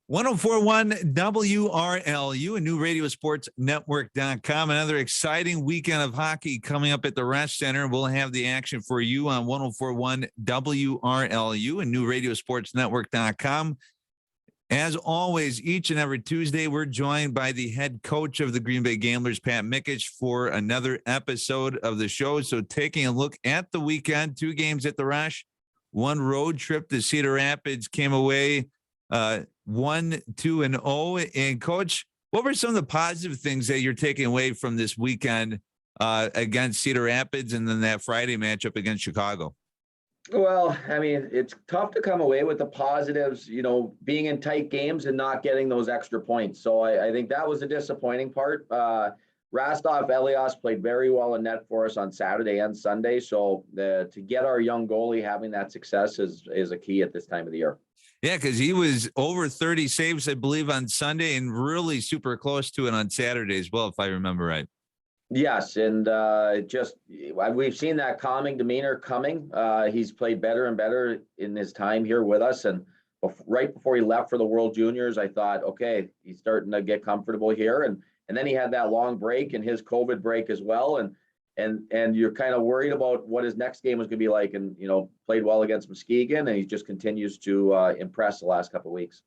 1041 WRLU, a new radio sports network.com. Another exciting weekend of hockey coming up at the Resch Center. We'll have the action for you on 1041 WRLU and new radio sports network.com. As always, each and every Tuesday, we're joined by the head coach of the Green Bay Gamblers, Pat Mikesch, for another episode of the show. So taking a look at the weekend, 2 games at the Resch, 1 road trip to Cedar Rapids, came away 1-2-0. And Coach, what were some of the positive things that you're taking away from this weekend against Cedar Rapids and then that Friday matchup against Chicago? Well, I mean, it's tough to come away with the positives, being in tight games and not getting those extra points. So I think that was a disappointing part. Rastov Elias played very well in net for us on Saturday and Sunday. So to get our young goalie having that success is a key at this time of the year. Yeah, because he was over 30 saves, I believe, on Sunday and really super close to it on Saturday as well, if I remember right. Yes, and we've seen that calming demeanor coming. He's played better and better in his time here with us. And right before he left for the World Juniors, I thought, okay, he's starting to get comfortable here. And then he had that long break and his COVID break as well. And you're kind of worried about what his next game was going to be like. And, played well against Muskegon, and he just continues to impress the last couple of weeks.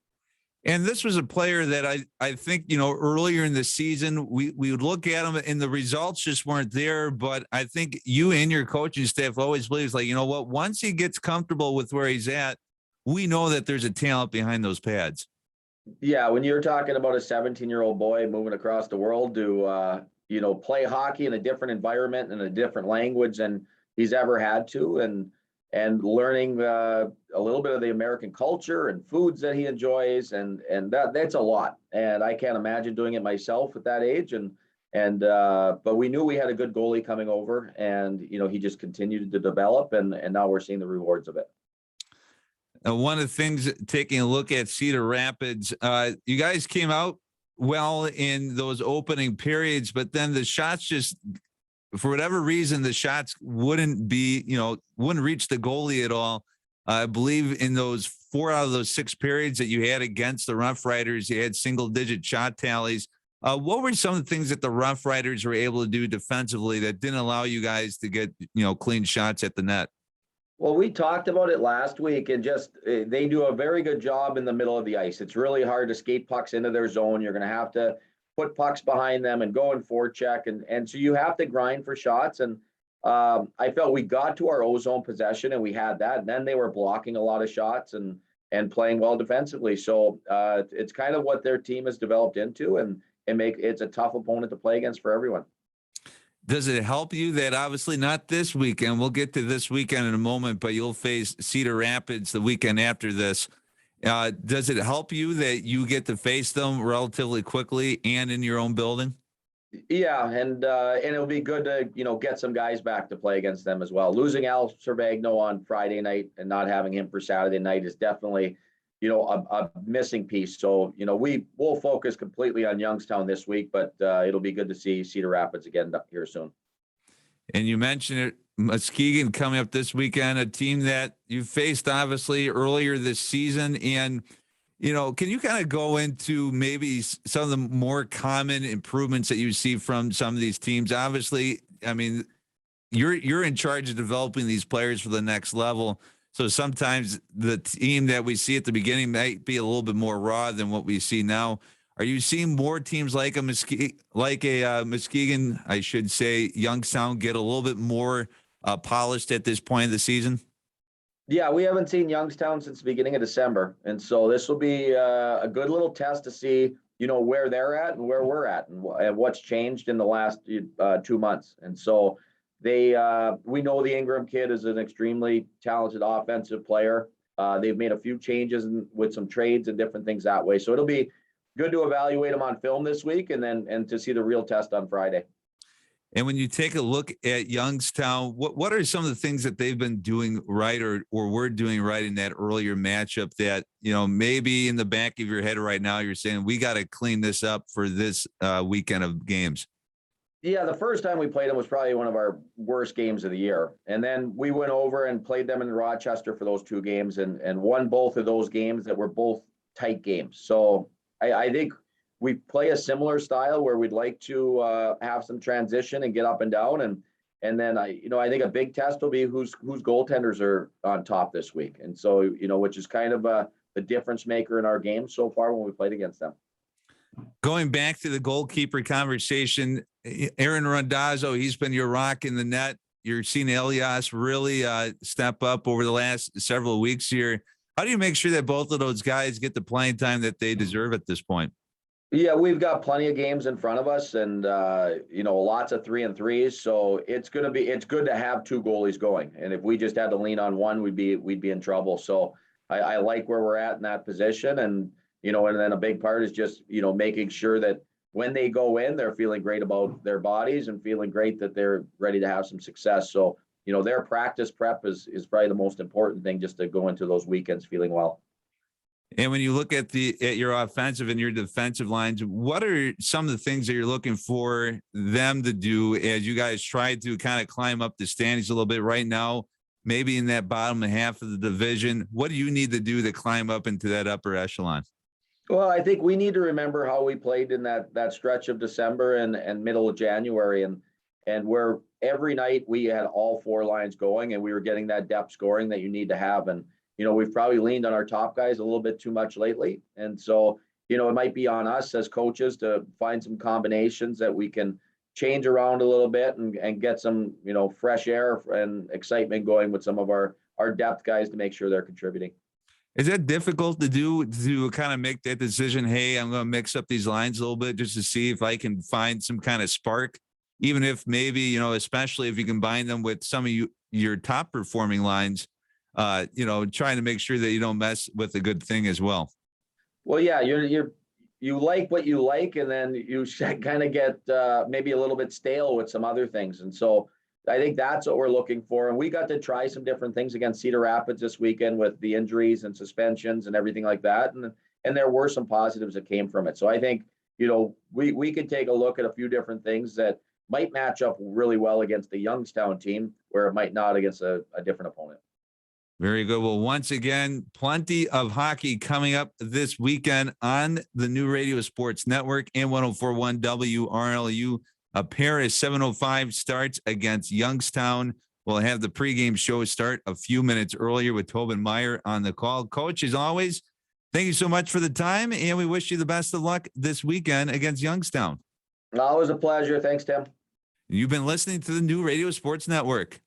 And this was a player that I think, earlier in the season, we would look at him and the results just weren't there. But I think you and your coaching staff always believes, like, once he gets comfortable with where he's at, we know that there's a talent behind those pads. Yeah, when you're talking about a 17-year-old boy moving across the world to, play hockey in a different environment and a different language than he's ever had to, and learning a little bit of the American culture and foods that he enjoys, and that's a lot. And I can't imagine doing it myself at that age. But we knew we had a good goalie coming over, and he just continued to develop, and now we're seeing the rewards of it. One of the things, taking a look at Cedar Rapids, you guys came out well in those opening periods, but then the shots just, for whatever reason, the shots wouldn't reach the goalie at all. I believe in those 4 out of those 6 periods that you had against the Rough Riders, you had single-digit shot tallies. What were some of the things that the Rough Riders were able to do defensively that didn't allow you guys to get, clean shots at the net? Well, we talked about it last week, and just they do a very good job in the middle of the ice. It's really hard to skate pucks into their zone. You're going to have to put pucks behind them and go and forecheck. And so you have to grind for shots. And I felt we got to our O-zone possession and we had that. And then they were blocking a lot of shots and playing well defensively. So it's kind of what their team has developed into, and it's a tough opponent to play against for everyone. Does it help you that obviously not this weekend? We'll get to this weekend in a moment, but you'll face Cedar Rapids the weekend after this. Does it help you that you get to face them relatively quickly and in your own building? Yeah, and it'll be good to get some guys back to play against them as well. Losing Al Cervagno on Friday night and not having him for Saturday night is definitely a missing piece. So we will focus completely on Youngstown this week, but it'll be good to see Cedar Rapids again here soon. And you mentioned it, Muskegon coming up this weekend, a team that you faced obviously earlier this season. And, can you kind of go into maybe some of the more common improvements that you see from some of these teams? Obviously, I mean, you're in charge of developing these players for the next level. So sometimes the team that we see at the beginning might be a little bit more raw than what we see now. Are you seeing more teams like a Muskegon, I should say, Youngstown, get a little bit more polished at this point of the season? Yeah, we haven't seen Youngstown since the beginning of December. And so this will be a good little test to see, where they're at and where we're at and what's changed in the last 2 months. And so we know the Ingram kid is an extremely talented offensive player. They've made a few changes with some trades and different things that way. So it'll be good to evaluate them on film this week and to see the real test on Friday. And when you take a look at Youngstown, what are some of the things that they've been doing right or were doing right in that earlier matchup that, maybe in the back of your head right now, you're saying we got to clean this up for this weekend of games? Yeah, the first time we played them was probably one of our worst games of the year. And then we went over and played them in Rochester for those 2 games and won both of those games that were both tight games. So I think we play a similar style where we'd like to have some transition and get up and down. And then I think a big test will be whose goaltenders are on top this week. And so, which is kind of the difference maker in our game so far when we played against them. Going back to the goalkeeper conversation, Aaron Randazzo, he's been your rock in the net. You're seeing Elias really step up over the last several weeks here. How do you make sure that both of those guys get the playing time that they deserve at this point? Yeah, we've got plenty of games in front of us, and lots of 3-3s. So it's good to have two goalies going. And if we just had to lean on one, we'd be in trouble. So I like where we're at in that position, and then a big part is just making sure that when they go in, they're feeling great about their bodies and feeling great that they're ready to have some success. So their practice prep is probably the most important thing, just to go into those weekends feeling well. And when you look at your offensive and your defensive lines, what are some of the things that you're looking for them to do as you guys try to kind of climb up the standings a little bit right now, maybe in that bottom half of the division? What do you need to do to climb up into that upper echelon? Well, I think we need to remember how we played in that stretch of December and middle of January, and where every night we had all four lines going and we were getting that depth scoring that you need to have. And we've probably leaned on our top guys a little bit too much lately. And so, it might be on us as coaches to find some combinations that we can change around a little bit and get some, fresh air and excitement going with some of our depth guys to make sure they're contributing. Is that difficult to do, to kind of make that decision? Hey, I'm going to mix up these lines a little bit just to see if I can find some kind of spark, even if maybe, especially if you combine them with some of your top performing lines, trying to make sure that you don't mess with a good thing as well. Well, yeah, you like what you like, and then you kind of get maybe a little bit stale with some other things. And so I think that's what we're looking for. And we got to try some different things against Cedar Rapids this weekend with the injuries and suspensions and everything like that. And there were some positives that came from it. So I think, we could take a look at a few different things that might match up really well against the Youngstown team, where it might not against a different opponent. Very good. Well, once again, plenty of hockey coming up this weekend on the new Radio Sports Network and 104.1 WRLU. A pair of 7:05 starts against Youngstown. We'll have the pregame show start a few minutes earlier with Tobin Meyer on the call. Coach, as always, thank you so much for the time, and we wish you the best of luck this weekend against Youngstown. Always a pleasure. Thanks, Tim. You've been listening to the new Radio Sports Network.